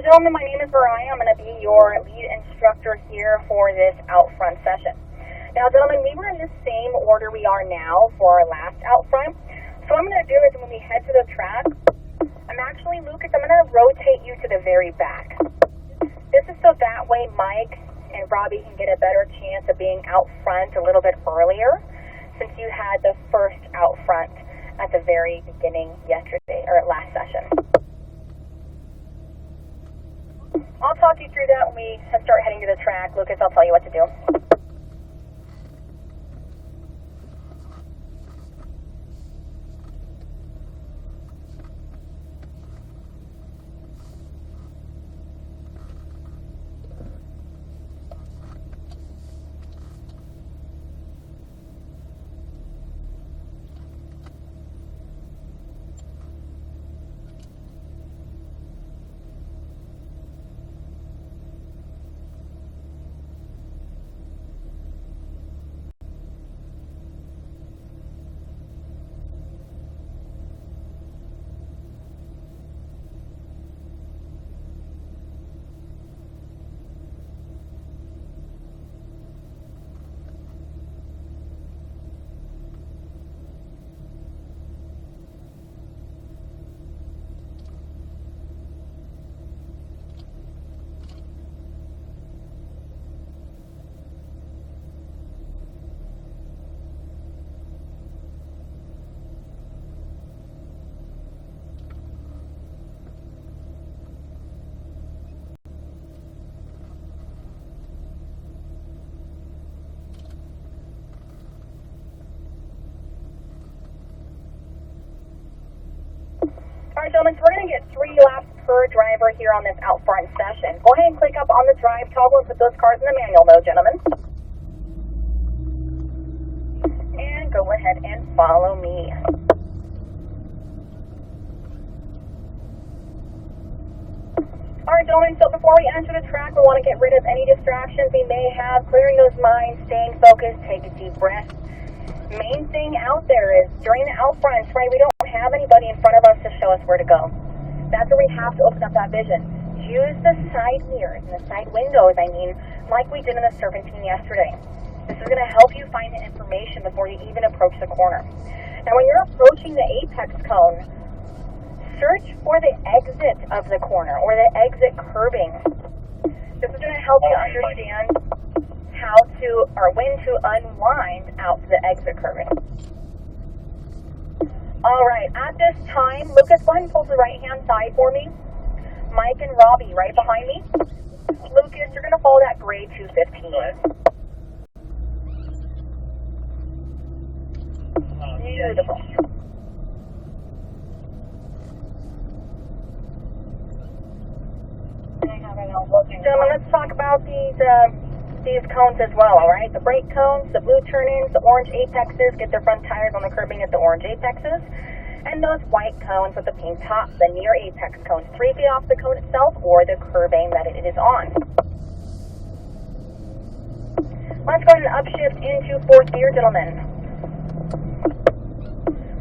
gentlemen, my name is Mariah. I'm going to be your lead instructor here for this out front session. Now, gentlemen, we were in the same order we are now for our last out front. So what I'm going to do is when we head to the track, Lucas, I'm going to rotate you to the very back. This is so that way Mike and Robbie can get a better chance of being out front a little bit earlier, since you had the first out front at the very beginning yesterday, or at last session. I'll talk you through that when we start heading to the track. Lucas, I'll tell you what to do. Alright, gentlemen, so we're going to get 3 laps per driver here on this out front session. Go ahead and click up on the drive toggle and put those cars in the manual mode, gentlemen. And go ahead and follow me. Alright, gentlemen, so before we enter the track, we want to get rid of any distractions we may have, clearing those minds, staying focused, take a deep breath. Main thing out there is during the out fronts, right, we don't have anybody in front of us to show us where to go. That's where we have to open up that vision. Use the side mirrors and the side windows, like we did in the Serpentine yesterday. This is going to help you find the information before you even approach the corner. Now, when you're approaching the apex cone, search for the exit of the corner or the exit curbing. This is going to help you understand how to, or when to unwind out to the exit curbing. Alright, at this time, Lucas, go ahead and pull to the right-hand side for me. Mike and Robbie right behind me. Lucas, you're going to follow that gray 215. Beautiful. Gentlemen, let's talk about these cones as well, alright? The brake cones, the blue turn-ins, the orange apexes, get their front tires on the curbing at the orange apexes, and those white cones with the pink top, the near apex cones, 3 feet off the cone itself or the curbing that it is on. Let's go ahead and upshift into 4th gear, gentlemen.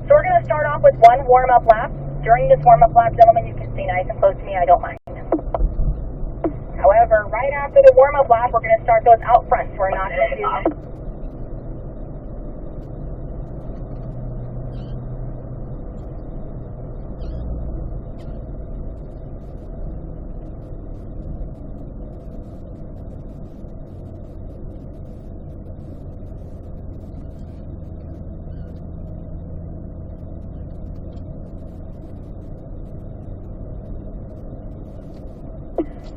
So we're going to start off with 1 warm-up lap. During this warm-up lap, gentlemen, you can stay nice and close to me, I don't mind. However, right after the warm-up lap, we're going to start those out fronts. We're not going to do...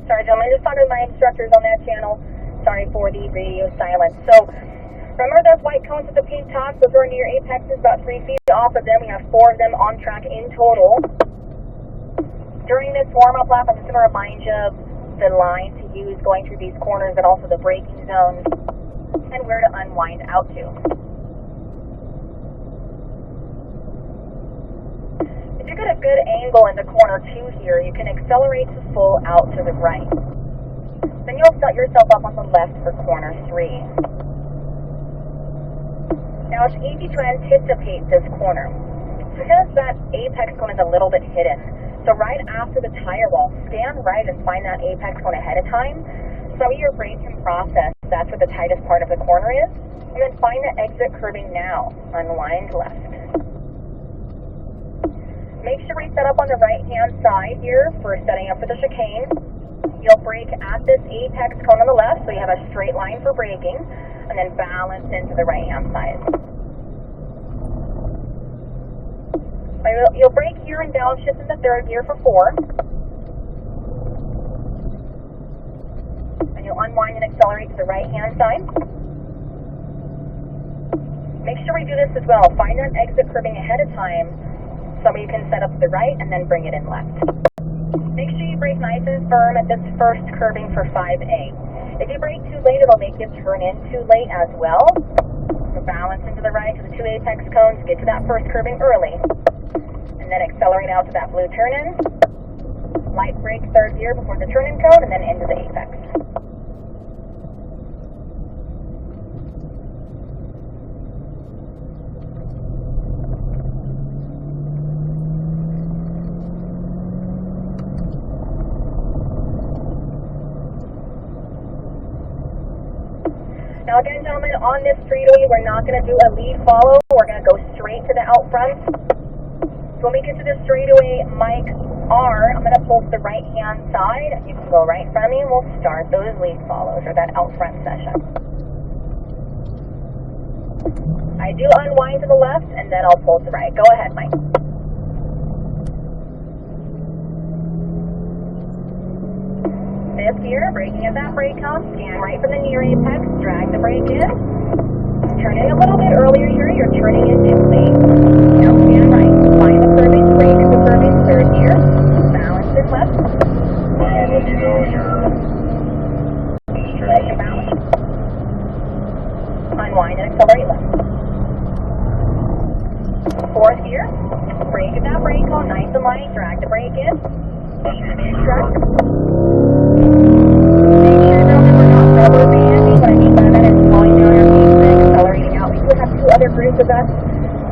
Sorry, gentlemen, I just talked to my instructors on that channel. Sorry for the radio silence. So, remember those white cones with the pink tops? Those are near apexes, about 3 feet off of them. We have 4 of them on track in total. During this warm-up lap, I'm just going to remind you of the line to use going through these corners, and also the braking zones, and where to unwind out to. If you get a good angle in the corner 2 here, you can accelerate to full out to the right. Then you'll set yourself up on the left for corner 3. Now it's easy to anticipate this corner. Because that apex cone is a little bit hidden, So right after the tire wall, stand right and find that apex cone ahead of time. Some of your brake can process, that's where the tightest part of the corner is. And then find the exit curbing now. Unwind left. Make sure we set up on the right-hand side here for setting up for the chicane. You'll brake at this apex cone on the left, so you have a straight line for braking, and then balance into the right-hand side. You'll brake here and downshift into third gear for 4. And you'll unwind and accelerate to the right-hand side. Make sure we do this as well. Find that exit curbing ahead of time so you can set up to the right and then bring it in left. Make sure you brake nice and firm at this first curbing for 5A. If you brake too late, it'll make you turn in too late as well. So balance into the right to the 2 apex cones, get to that first curbing early, and then accelerate out to that blue turn-in. Light brake third gear before the turn-in cone, and then into the apex. Now again, gentlemen, on this straightaway, we're not going to do a lead follow. We're going to go straight to the out front. So when we get to the straightaway, Mike R, I'm going to pull to the right-hand side. You can go right in front of me, and we'll start those lead follows, or that out front session. I do unwind to the left, and then I'll pull to the right. Go ahead, Mike. Fifth gear, braking at that brake cone, scan right from the near apex, drag the brake in, turn in a little bit earlier here, you're turning in too late. Now scan right, find the curbing, brake at the curbing, third gear, balance in left. And let you know you're Let you balance. Unwind and accelerate left. Fourth gear, brake at that brake cone, nice and light, drag the brake in. Drag. Make sure that we're not rubber banding. What I mean by that is slowing down our pace and accelerating out. We do have 2 other groups with us,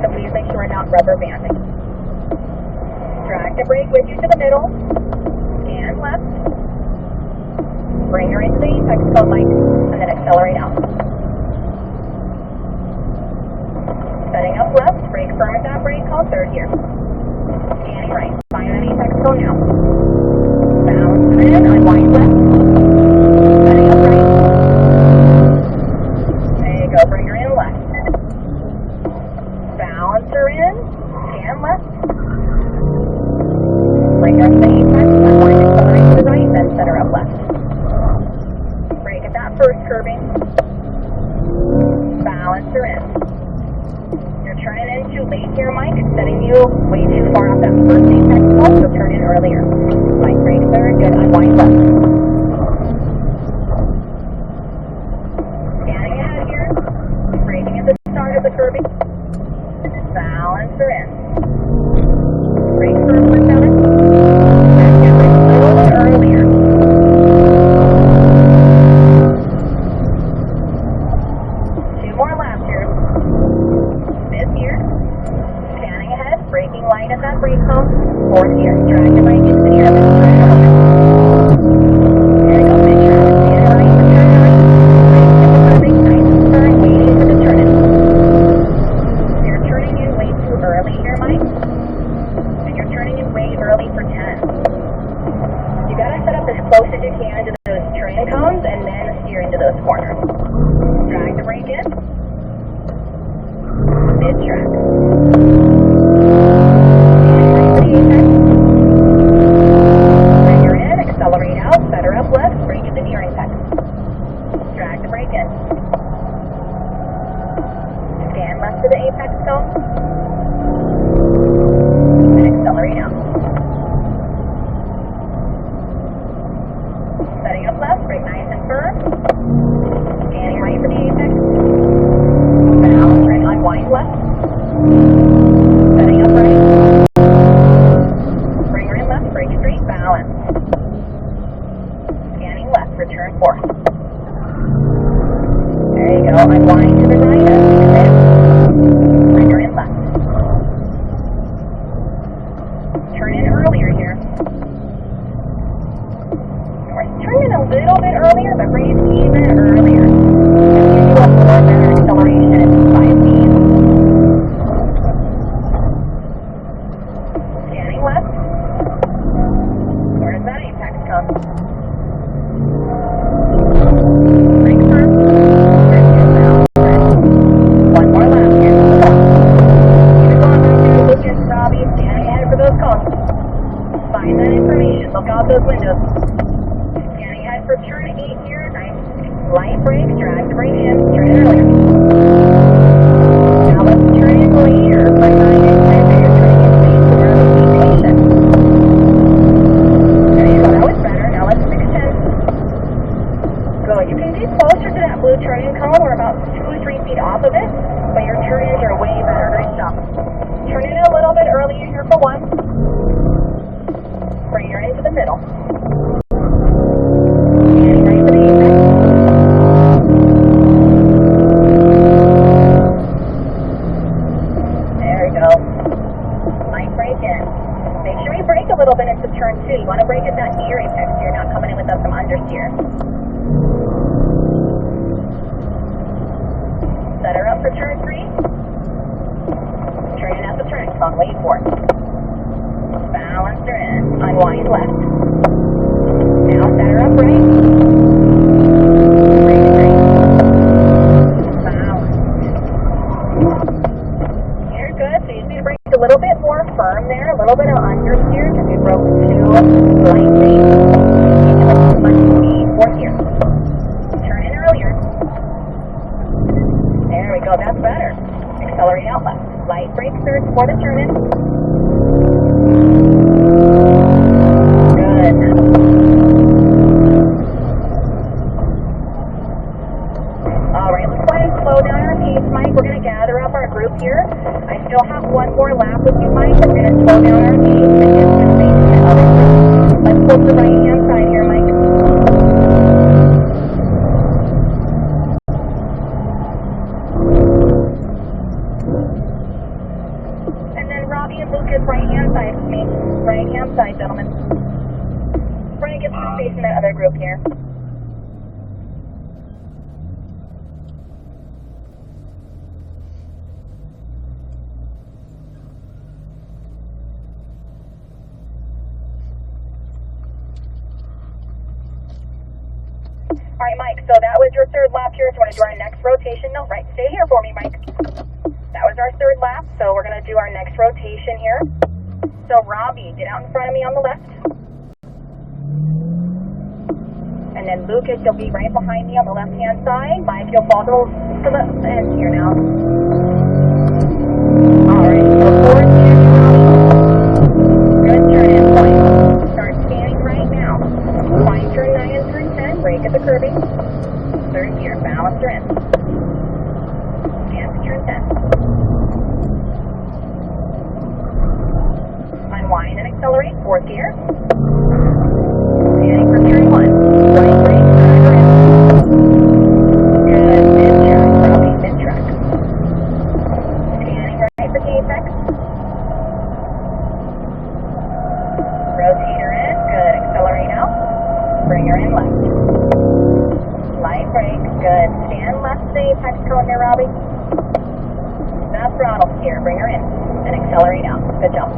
so please make sure we're not rubber banding. Drag the brake with you to the middle, scan left, bring her into the apex cone, Mike, and then accelerate out. Setting up left, brake firm at that brake cone, third gear. Scanning right, find that apex cone now. Balance it in, unwind left. Setting up right. There you go, bring her in left. Balance her in, scan left. Bring her to the apex, unwind, accelerate to the right, then set her up left. Brake at that first curbing. Balance her in. You're turning in too late here, Mike. It's setting you way too far off that first apex cone, so turn in earlier. Light brake third, good, unwind left. Scanning ahead here. Braking at the start of the curbing. Balance her in. Brake firm for 7. Then get brake a little bit earlier. Two more laps here. Fifth gear. Scanning ahead, braking light at that brake cone. Fourth gear, drag the brake into the near of it. There you go, make sure it's the inner right, the turn right. Brake at the curbing, nice and firm, waiting for the turn in. You're turning in way too early here, Mike. And you're turning in way early for 10. You gotta set up as close as you can to those turn cones and then steer into those corners. Drag the brake in. Mid-track. Bring her in, accelerate out, set her up left, brake at the near apex. Drag the brake in. Scan left to the apex cone. And accelerate out. Setting up left, brake nice and firm. Scanning right for the apex. Balance right, unwind left. Setting up right. Bring her in left, brake straight, balance. Scanning left, return 4. There you go, unwind to the right as you commit. Bring her in left. third gear. Set her up for turn 3. Turn it at the turn on wait 4. Balance her in. Unwind left. Now set her up right. Brake right. Balance. You're good. So you just need to brake a little bit more firm there. A little bit of understeer because we broke 2 lightly. Much speed. 4th gear. Turn in earlier. There we go. That's better. Accelerate out left. Light brake third for the turn in. Good. Alright, let's go ahead and slow down our pace, Mike. We're going to gather up our group here. I still have one more lap with you, Mike. We're going to slow down our pace and get some space in the other group. Let's go to the right hand side here, Mike. Lucas, right hand side with me. Right hand side, gentlemen. Trying to get some space in that other group here. Alright, Mike, so that was your third lap here, so we're going to do our next rotation. No, right, stay here for me, Mike. That was our third lap, so we're going to do our next rotation here. So, Robbie, get out in front of me on the left. And then Lucas, you'll be right behind me on the left-hand side. Mike, you'll fall to the end here now. Alright, so forward here, Robbie. Good turn in point. Start scanning right now. Find turn 9 and turn 10. Brake at the curbing. Third gear, balance her in. Scan for turn 10. Unwind and accelerate, 4th gear. Scanning for turn 1. Right brake, driver in. Good, mid-track, probably mid-track. Scanning right for the apex. Rotate her in, good, accelerate out. Bring her in left. Light brake, good. Stand left to the apex cone there, Robbie. Stop throttle here, bring her in. And accelerate out. Good job.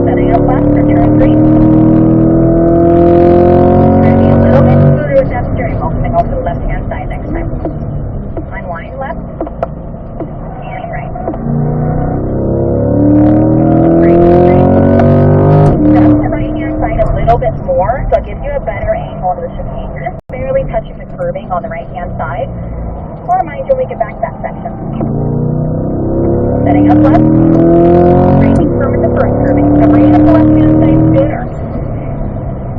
Setting up left for turn 3. Try to be a little bit smoother with that steering wheel. Going to go to the left-hand side next time. Unwind left. Scanning right. Brake straight. Set up the right-hand side a little bit more, so it gives you a better angle to the chicane. You're just barely touching the curbing on the right-hand side. Or mind you when we get back to that section. Setting up left. Braking firm at the first curbing. So right up the left-hand side sooner.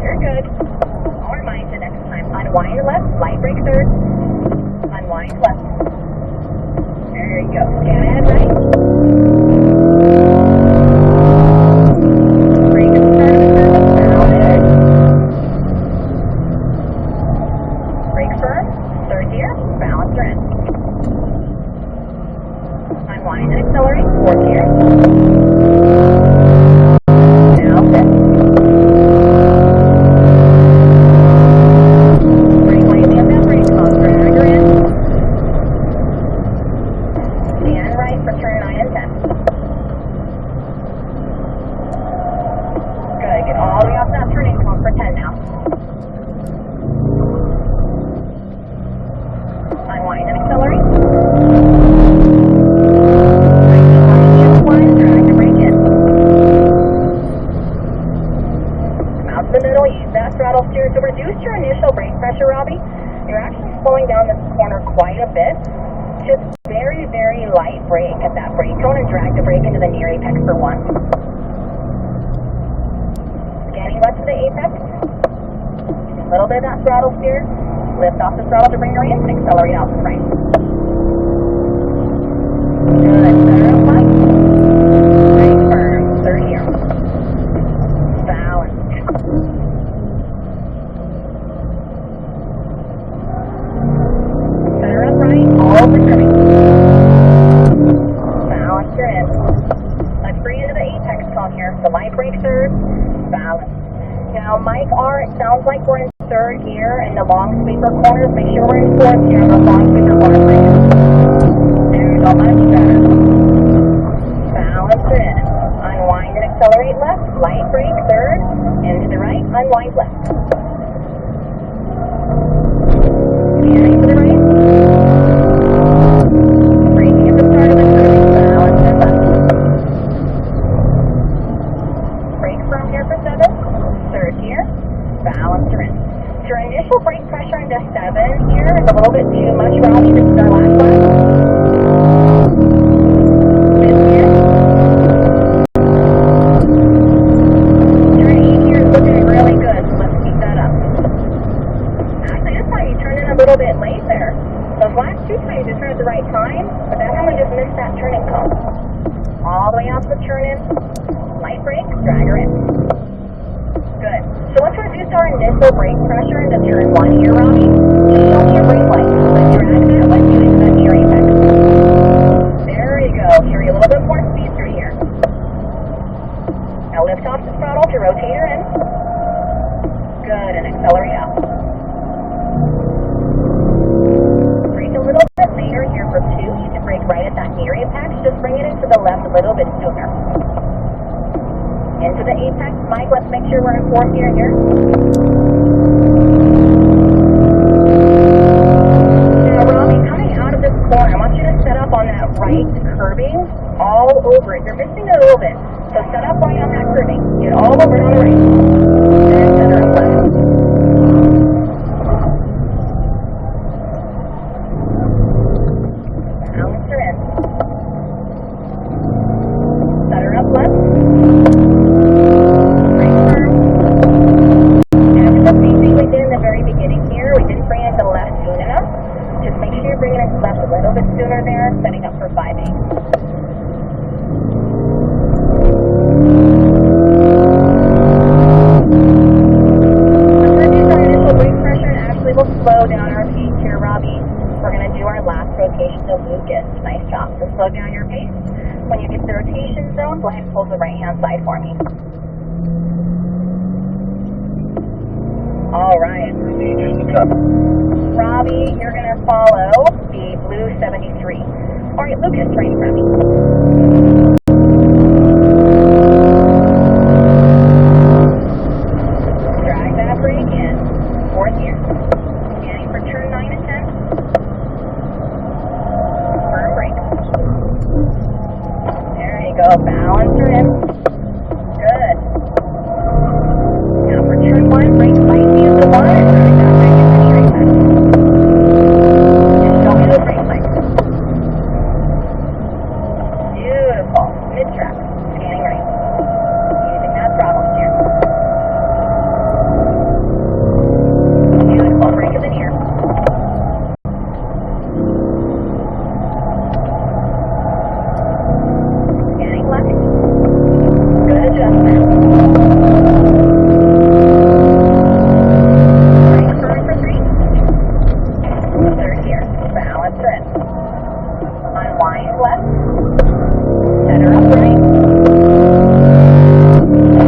You're good. Or mind you next time. Unwind left. Light brake third. Unwind left. There you go. Scan ahead right. Brake at the start of the curbing. Down it. Brake firm. Third gear. Balance her in. Unwind and accelerate. 4th gear. Now 5th. Brake lightly on that brake hose. Drag her in. Scan right for turn 9 and 10. Good. Get all the way off that turning cone for 10 now. Unwind and accelerate. Drag the brake in. Come out to the middle, use that throttle steer to reduce your initial brake pressure, Robbie. You're actually slowing down this corner quite a bit. Just very, very light brake at that brake cone and drag the brake into the near apex for 1. Scanning left to the apex. Use a little bit of that throttle steer. Lift off the throttle to bring her in and accelerate out to the right. Good. Center up left. Brake firm. Third gear. Balance. Center up right. All the turning. Balance her in. Let's bring into the apex cone here. The light brake third. Balance. Now, Mike R., it sounds like long sweeper corners. Make sure we're in fourth here on those long sweeper corners. There you go, much better. Balance in. Unwind and accelerate left. Light brake, third. Into the right. Unwind left. Steering to the right. Braking at the start of the curve. Balance and left. Brake firm here for 7. Third gear. Balance her in. Your initial brake pressure into 7 here is a little bit too much, Robbie. This is our last one. Fifth gear. Turn 8 here is looking really good, so let's keep that up. Actually, that's why you turned in a little bit late there. Those last 2 times you turned at the right time, but that time we just missed that turning cone. All the way off the turn in. Light brake, drag her in. Good. So let's reduce our initial brake pressure into turn 1 here, Robbie. Just show me your brake light. Let's drag that with you into that near apex. There you go. Carry a little bit more speed through here. Now lift off the throttle to rotate her in. Good, and accelerate out. Brake a little bit later here for 2. You can brake right at that near apex. Just bring it into the left a little bit sooner. Into the apex. Mike, let's make sure we're in fourth gear here. Now, Robbie, coming out of this corner, I want you to set up on that right curbing all over it. You're missing it a little bit. So set up right on that curbing. Get all over it on the right. And center up left. Balance her in. Center up left. Sooner there, setting up for 5-8. Let's reduce our initial brake pressure and actually we'll slow down our pace here, Robbie. We're going to do our last rotation to Lucas. Nice job. So slow down your pace. When you get to the rotation zone, go ahead and pull to the right-hand side for me. All right. Robbie, you're going to follow the blue 73. All right, Lucas, right in front of me. Drag that brake in. Fourth gear. Scanning for turn 9 and 10. Firm brake. There you go. Balance her in. Good. Now for turn 1, brake lightly into 1 and drag that brake into the apex. Just show me those brake lights. Beautiful. Mid-track. Scanning right. Using that throttle steer. Beautiful. Brake is in here. Scanning left. Good adjustment. Brake firm for 3. Third gear. Balance in. Unwind left. Center up right.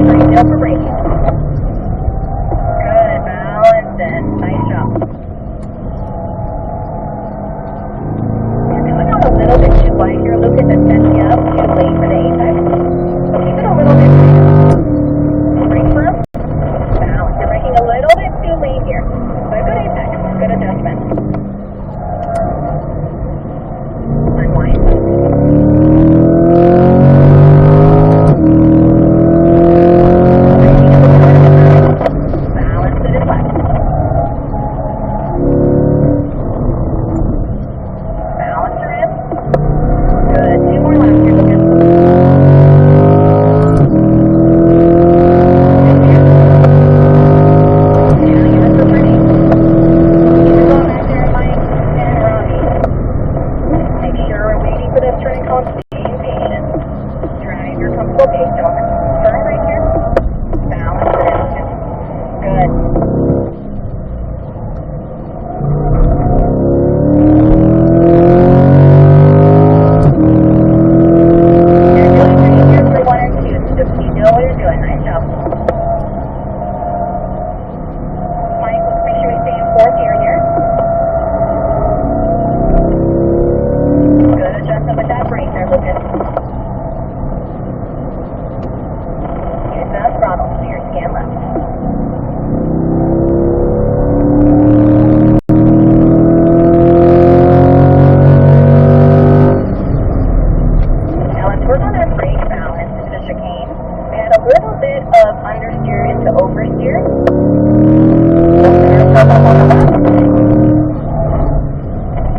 Straight tail for braking. Good, balance in. Nice job. You're coming out a little bit too wide here, Lucas. It sets you up too late for the apex. So keep it a little bit tighter. Brake firm. Balance. You're braking a little bit too late here. But good apex. Good adjustment. Unwind. adjustment with that brake there, Lucas. Use that throttle to your scan left. Now let's work on our brake balance into the chicane. We had a little bit of understeer into oversteer. Open ourselves up on the left.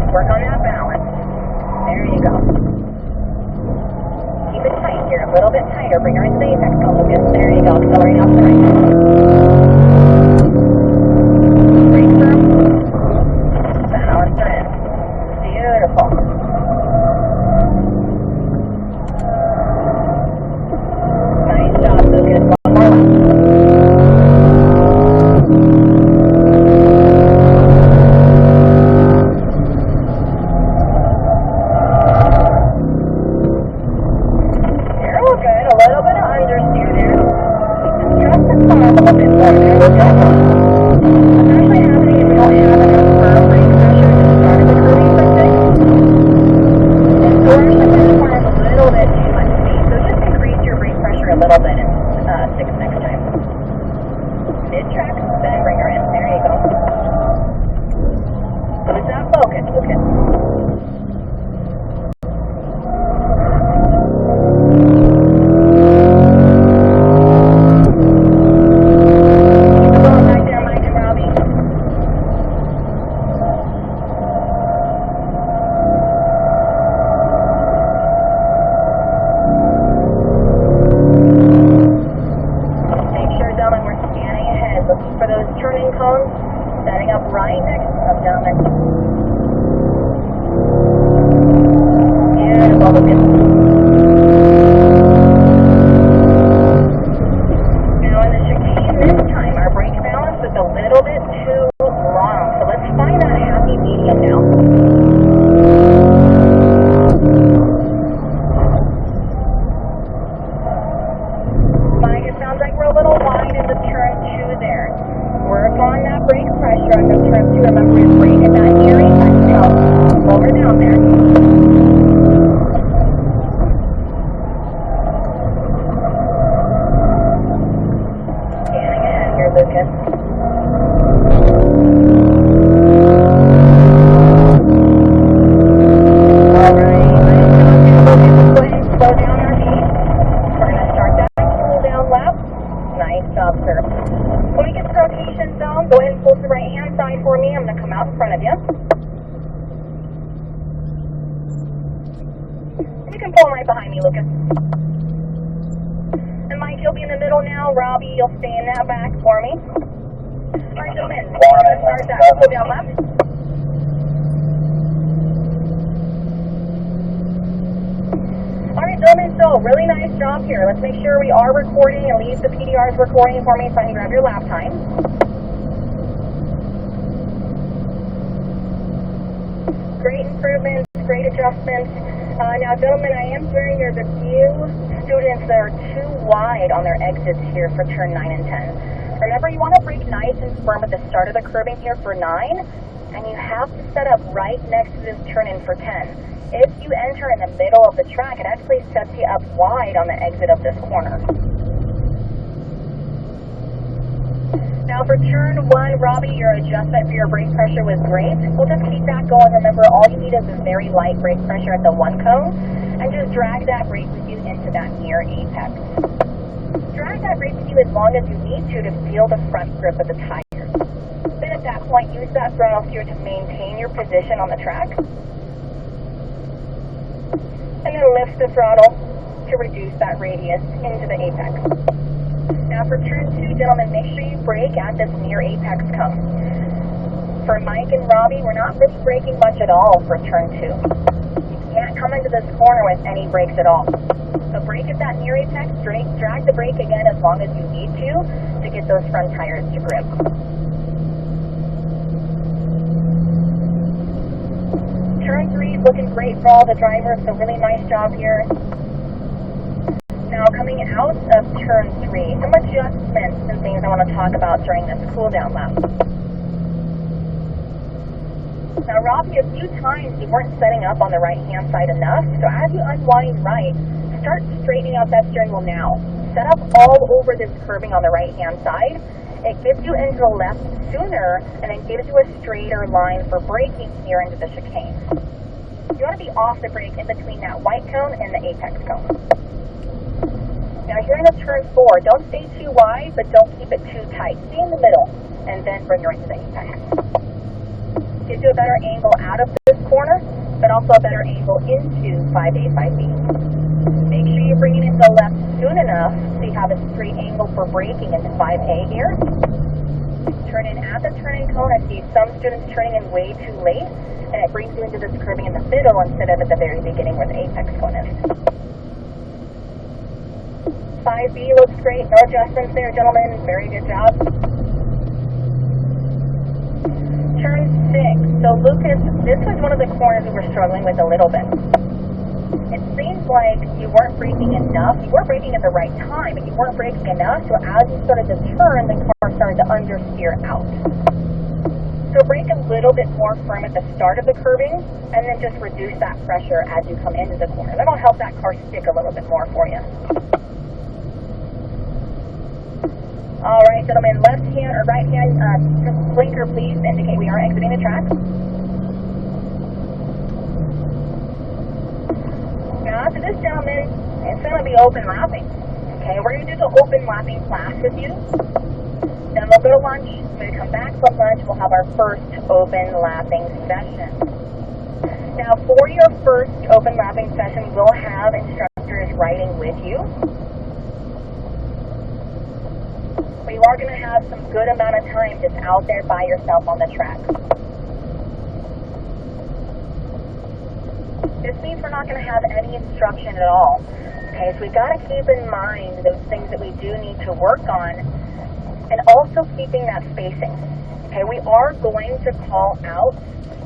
Work on that balance. There you go. Keep it tight here, a little bit tighter. Bring her into the apex cone, Lucas. There you go. Accelerate out to the right. Brake firm. Balance her in. Beautiful. Nice job, Lucas. One more left. Really nice job here. Let's make sure we are recording and leave the PDRs recording for me so I can grab your lap time. Great improvements, great adjustments. Now, gentlemen, I am hearing there's a few students that are too wide on their exits here for turn 9 and 10. Remember, you want to brake nice and firm at the start of the curbing here for 9, and you have to set up right next to this turn-in for 10. If you enter in the middle of the track, it actually sets you up wide on the exit of this corner. Now for turn 1, Robbie, your adjustment for your brake pressure was great. We'll just keep that going. Remember, all you need is a very light brake pressure at the 1 cone, and just drag that brake with you into that near apex. Drag that brake with you as long as you need to feel the front grip of the tires. Then at that point, use that throttle steer to maintain your position on the track. And then lift the throttle to reduce that radius into the apex. Now for turn 2, gentlemen, make sure you brake at this near apex cone. For Mike and Robbie, we're not really braking much at all for turn 2. You can't come into this corner with any brakes at all. So brake at that near apex, drag the brake again as long as you need to get those front tires to grip. Turn 3 is looking great for all the drivers, so really nice job here. Now coming out of turn 3, some adjustments and things I want to talk about during this cool down lap. Now, Robbie, a few times you weren't setting up on the right-hand side enough, so as you unwind right, start straightening out that steering wheel now. Set up all over this curving on the right-hand side. It gives you into the left sooner, and then gives you a straighter line for braking here into the chicane. You want to be off the brake in between that white cone and the apex cone. Now, here into turn 4, don't stay too wide, but don't keep it too tight. Stay in the middle, and then bring her into the apex. Gives you a better angle out of this corner, but also a better angle into 5A, 5B. Make sure you bring it into the left soon enough so you have a straight angle for braking into 5A here. Turn in at the turning cone. I see some students turning in way too late, and it brings you into this curving in the middle instead of at the very beginning where the apex cone is. 5B looks great. No adjustments there, gentlemen. Very good job. Turn 6. So, Lucas, this was one of the corners we were struggling with a little bit. It seems like you weren't braking enough. You were braking at the right time, but you weren't braking enough. So, as you started to turn, the car started to understeer out. So, brake a little bit more firm at the start of the curving, and then just reduce that pressure as you come into the corner. That'll help that car stick a little bit more for you. All right, gentlemen, left hand or right hand blinker, please indicate we are exiting the track. Now, after this, gentlemen, it's going to be open lapping. Okay, we're going to do the open lapping class with you. Then we'll go to lunch. When we come back from lunch, we'll have our first open lapping session. Now, for your first open lapping session, we'll have instructors riding with you. You are going to have some good amount of time just out there by yourself on the track. This means we're not going to have any instruction at all. Okay, so we've got to keep in mind those things that we do need to work on, and also keeping that spacing. Okay, we are going to call out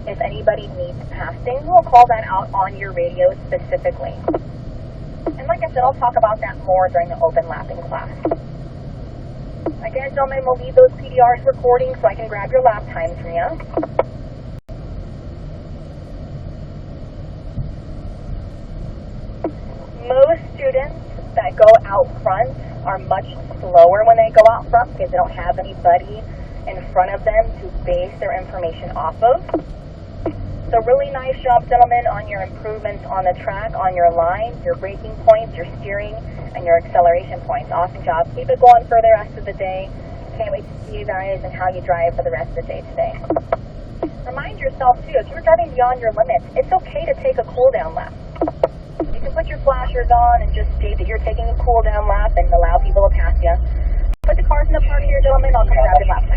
if anybody needs passing. We'll call that out on your radio specifically. And like I said, I'll talk about that more during the open lapping class. Again, gentlemen, we'll leave those PDRs recording so I can grab your lap times from you. Most students that go out front are much slower when they go out front because they don't have anybody in front of them to base their information off of. So really nice job, gentlemen, on your improvements on the track, on your lines, your braking points, your steering, and your acceleration points. Awesome job. Keep it going for the rest of the day. Can't wait to see you guys and how you drive for the rest of the day today. Remind yourself, too, if you're driving beyond your limits, it's okay to take a cool-down lap. You can put your flashers on and just state that you're taking a cool-down lap and allow people to pass you. Put the cars in the park here, gentlemen. I'll come grab your lap.